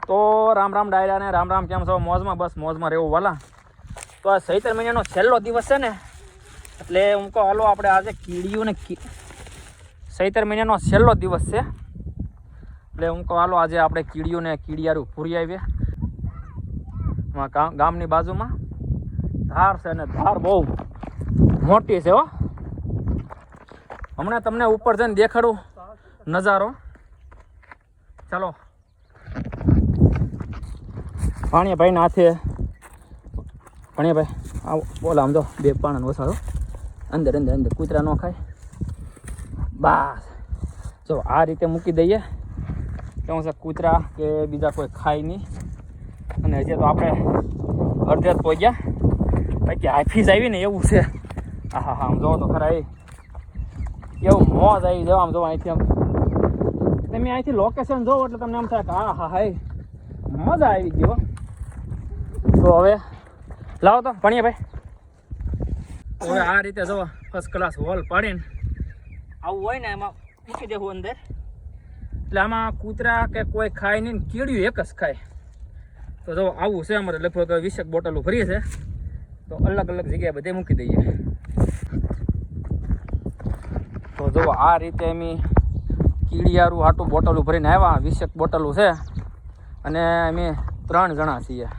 તો રામ રામ ડાયરા ને રામ રામ, કેમ છો? મોજમાં? બસ મોજમાં રહેવું વાલા. તો આ ચૈત્ર મહિનાનો છેલ્લો દિવસ છે ને, એટલે હું કહું હાલો આપણે આજે કીડીઓને ચૈત્ર મહિનાનો છેલ્લો દિવસ છે, એટલે હું કહું હાલો આજે આપણે કીડીઓને કીડિયારું પૂરી આવીએ. ગામની બાજુમાં ધાર છે ને ધાર બહુ મોટી છે હો. હમણાં તમને ઉપર જઈને દેખાડું નજારો. ચાલો ભાણિયાભાઈ ના હાથે. ભાણિયાભાઈ આવો, બોલો આમ તો બે પાણા વસાડો, અંદર અંદર અંદર કૂતરા ન ખાય. બસ જો આ રીતે મૂકી દઈએ, કેવું છે કૂતરા કે બીજા કોઈ ખાય નહીં. અને હજી તો આપણે અડધે જ પહોંચ્યા, બાકી હાફીસ આવી ને એવું છે. હા હા હા, આમ જોવો તો ખરા, એવું મોજ આવી જવા. આમ જોવો અહીંથી, આમ તમે અહીંથી લોકેશન જોવો એટલે તમને એમ થાય કે હા હા હા મજા આવી ગયો. તો હવે લાવો તો ભણિયાભાઈ, હવે આ રીતે જો ફર્સ્ટ ક્લાસ હોલ પાડીને આવું હોય ને એમાં મૂકી દેવું અંદર, એટલે આમાં કૂતરા કે કોઈ ખાય નહીં, કીડિયું એક જ ખાય. તો જો આવું છે અમારે, લગભગ 20 બોટલો ભરીએ છે, તો અલગ અલગ જગ્યાએ બધે મૂકી દઈએ. તો જો આ રીતે અમે કીડિયારું આટું બોટલું ભરીને આવ્યા. 20 બોટલું છે અને અમે 3 જણા છીએ.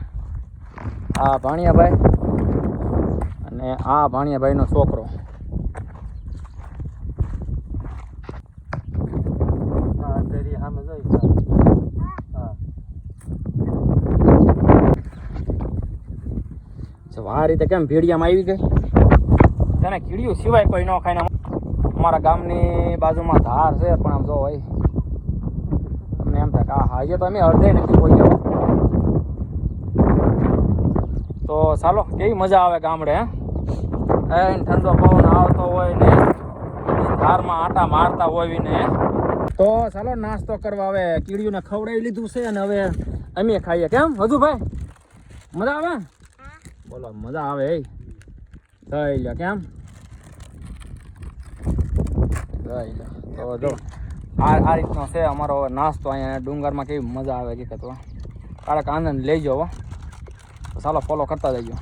આ ભાણિયાભાઈ અને આ ભાણિયાભાઈનો છોકરો. આ રીતે કેમ ભેડિયામાં આવી ગઈ, તેને કીડિયું સિવાય કોઈ ન ખાય. અમારા ગામની બાજુમાં ધાર છે, પણ આમ જો હોય તમને એમ થાય કે હા હજી તો અમે અડધે નથી પહોંચ્યો. તો ચાલો, કેવી મજા આવે ગામડે. હે ઠંડો પવન આવતો હોય ને ધારમાં આટા મારતા હોય ને. તો ચાલો નાસ્તો કરવા. હવે કીડીઓને ખવડાવી લીધું છે અને હવે અમે ખાઈએ. કેમ હજુ ભાઈ મજા આવે? બોલો મજા આવે. દઈ લે, કેમ દઈ લે. તો જો આ રીતનો છે અમારો નાસ્તો અહીંયા ડુંગરમાં. કેવી મજા આવે હકીકત, કારક આનંદ લઈ જાઓ. ચાલો ફોલો કરતા જઈજો.